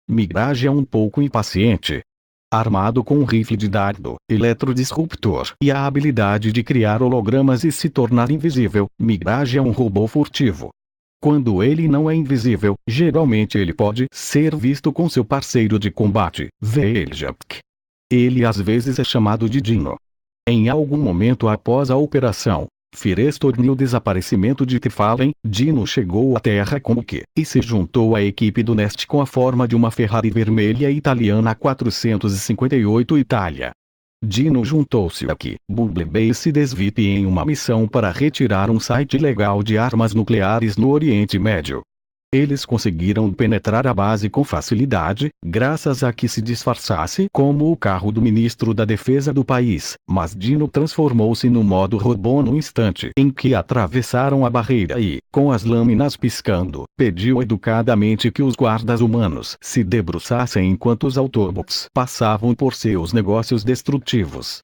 Mirage é um pouco impaciente. Armado com um rifle de dardo, eletrodisruptor e a habilidade de criar hologramas e se tornar invisível, Mirage é um robô furtivo. Quando ele não é invisível, geralmente ele pode ser visto com seu parceiro de combate, Veljak. Ele às vezes é chamado de Dino. Em algum momento após a operação Firestorm e o desaparecimento de T-Fallen, Dino chegou à Terra como que, e se juntou à equipe do Nest com a forma de uma Ferrari vermelha italiana 458 Itália. Dino juntou-se aqui, Bumblebee se desvipe em uma missão para retirar um site ilegal de armas nucleares no Oriente Médio. Eles conseguiram penetrar a base com facilidade, graças a que se disfarçasse como o carro do ministro da defesa do país, mas Dino transformou-se no modo robô no instante em que atravessaram a barreira e, com as lâminas piscando, pediu educadamente que os guardas humanos se debruçassem enquanto os Autobots passavam por seus negócios destrutivos.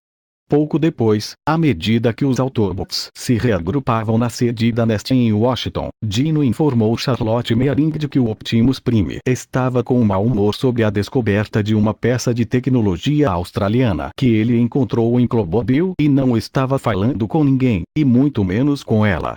Pouco depois, à medida que os Autobots se reagrupavam na sede da Nest em Washington, Dino informou Charlotte Mearing de que o Optimus Prime estava com mau humor sobre a descoberta de uma peça de tecnologia australiana que ele encontrou em Clobobil e não estava falando com ninguém, e muito menos com ela.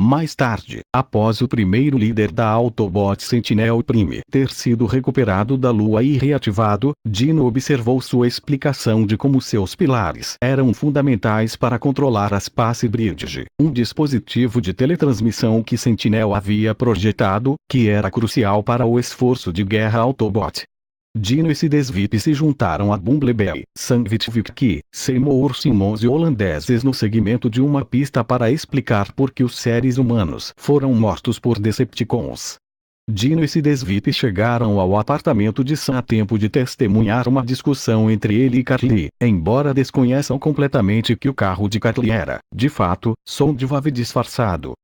Mais tarde, após o primeiro líder da Autobot Sentinel Prime ter sido recuperado da Lua e reativado, Dino observou sua explicação de como seus pilares eram fundamentais para controlar a Space Bridge, um dispositivo de teletransmissão que Sentinel havia projetado, que era crucial para o esforço de guerra Autobot. Dino e Sidesvip se juntaram a Bumblebee, Sandvik, Seymour Simmons e holandeses no segmento de uma pista para explicar por que os seres humanos foram mortos por Decepticons. Dino e Sidesvip chegaram ao apartamento de Sam a tempo de testemunhar uma discussão entre ele e Carly, embora desconheçam completamente que o carro de Carly era, de fato, Soundwave disfarçado.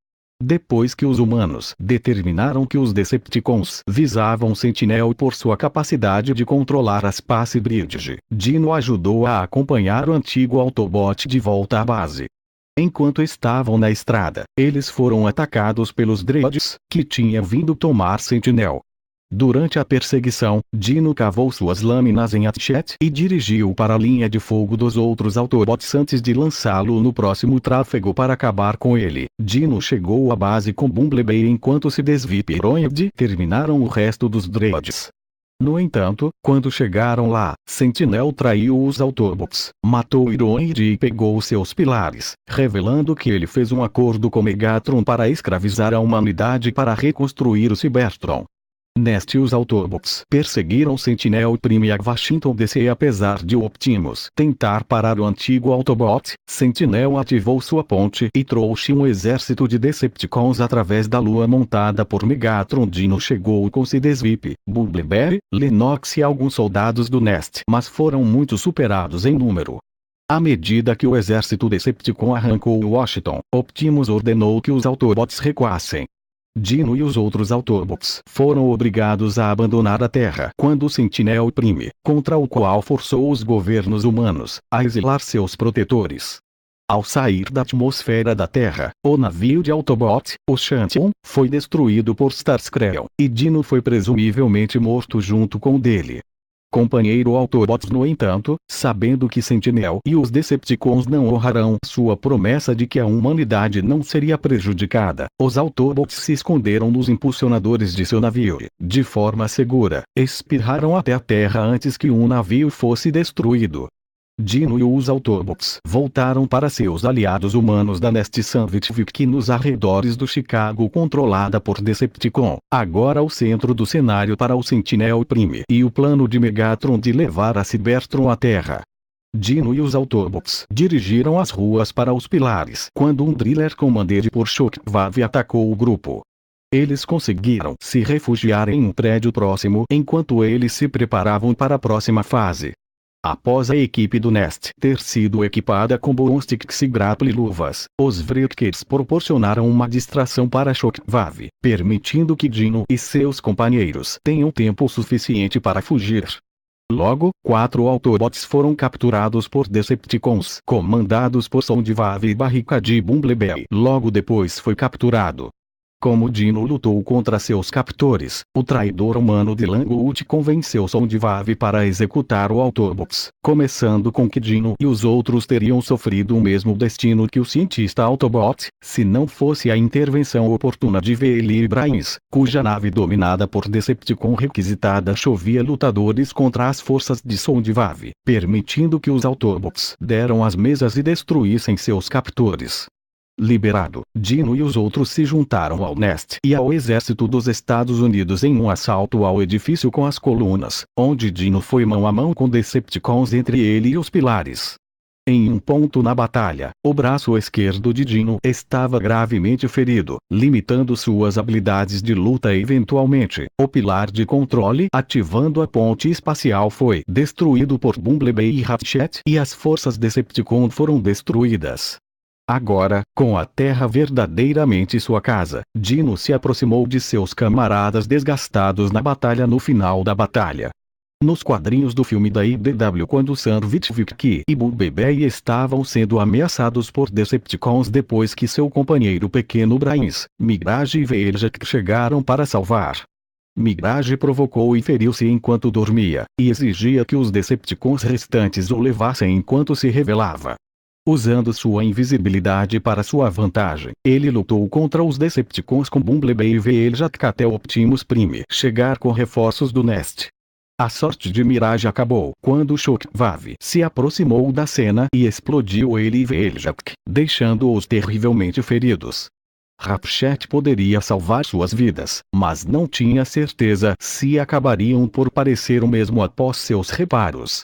Depois que os humanos determinaram que os Decepticons visavam Sentinel por sua capacidade de controlar a Space Bridge, Dino ajudou a acompanhar o antigo Autobot de volta à base. Enquanto estavam na estrada, eles foram atacados pelos Dreads, que tinham vindo tomar Sentinel. Durante a perseguição, Dino cavou suas lâminas em Hatchet e dirigiu para a linha de fogo dos outros Autobots antes de lançá-lo no próximo tráfego para acabar com ele. Dino chegou à base com Bumblebee enquanto Sidesvip e Royd terminaram o resto dos Dreads. No entanto, quando chegaram lá, Sentinel traiu os Autobots, matou Iroid e pegou seus pilares, revelando que ele fez um acordo com Megatron para escravizar a humanidade para reconstruir o Cybertron. Nest e os Autobots perseguiram Sentinel Prime a Washington DC e apesar de Optimus tentar parar o antigo Autobot, Sentinel ativou sua ponte e trouxe um exército de Decepticons através da Lua montada por Megatron. Dino chegou com Sidesvip, Bumblebee, Lennox e alguns soldados do Nest, mas foram muito superados em número. À medida que o exército Decepticon arrancou Washington, Optimus ordenou que os Autobots recuassem. Dino e os outros Autobots foram obrigados a abandonar a Terra quando o Sentinel Prime, contra o qual forçou os governos humanos a exilar seus protetores. Ao sair da atmosfera da Terra, o navio de Autobot, o Champion, foi destruído por Starscream, e Dino foi presumivelmente morto junto com o dele. Companheiro Autobots, no entanto, sabendo que Sentinel e os Decepticons não honrarão sua promessa de que a humanidade não seria prejudicada, os Autobots se esconderam nos impulsionadores de seu navio e, de forma segura, espirraram até a Terra antes que um navio fosse destruído. Dino e os Autobots voltaram para seus aliados humanos da Nest Sandvik nos arredores do Chicago, controlada por Decepticon, agora o centro do cenário para o Sentinel Prime e o plano de Megatron de levar a Cybertron à Terra. Dino e os Autobots dirigiram as ruas para os pilares quando um driller comandado por Shockwave atacou o grupo. Eles conseguiram se refugiar em um prédio próximo enquanto eles se preparavam para a próxima fase. Após a equipe do Nest ter sido equipada com boomsticks e grapple-luvas, os Wreckers proporcionaram uma distração para Shockwave, permitindo que Dino e seus companheiros tenham tempo suficiente para fugir. Logo, 4 Autobots foram capturados por Decepticons, comandados por Soundwave e Barricade. Bumblebee logo depois foi capturado. como Dino lutou contra seus captores, o traidor humano de Langwood convenceu Soundwave para executar o Autobots, começando com que Dino e os outros teriam sofrido o mesmo destino que o cientista Autobot, se não fosse a intervenção oportuna de V.L. Brains, cuja nave dominada por Decepticon requisitada chovia lutadores contra as forças de Soundwave, permitindo que os Autobots deram as mesas e destruíssem seus captores. Liberado, Dino e os outros se juntaram ao Nest e ao exército dos Estados Unidos em um assalto ao edifício com as colunas, onde Dino foi mão a mão com Decepticons entre ele e os pilares. Em um ponto na batalha, o braço esquerdo de Dino estava gravemente ferido, limitando suas habilidades de luta e eventualmente, o pilar de controle ativando a ponte espacial foi destruído por Bumblebee e Ratchet e as forças Decepticon foram destruídas. Agora, com a Terra verdadeiramente sua casa, Dino se aproximou de seus camaradas desgastados na batalha no final da batalha. Nos quadrinhos do filme da IDW, quando Sam Witwicky e Bumblebee estavam sendo ameaçados por Decepticons depois que seu companheiro pequeno Brains, Mirage e Veiljack chegaram para salvar. Mirage provocou e feriu-se enquanto dormia, e exigia que os Decepticons restantes o levassem enquanto se revelava. Usando sua invisibilidade para sua vantagem, ele lutou contra os Decepticons com Bumblebee e Veiljack até Optimus Prime chegar com reforços do Nest. A sorte de Mirage acabou quando Shockwave se aproximou da cena e explodiu ele e Veiljack, deixando-os terrivelmente feridos. Ratchet poderia salvar suas vidas, mas não tinha certeza se acabariam por parecer o mesmo após seus reparos.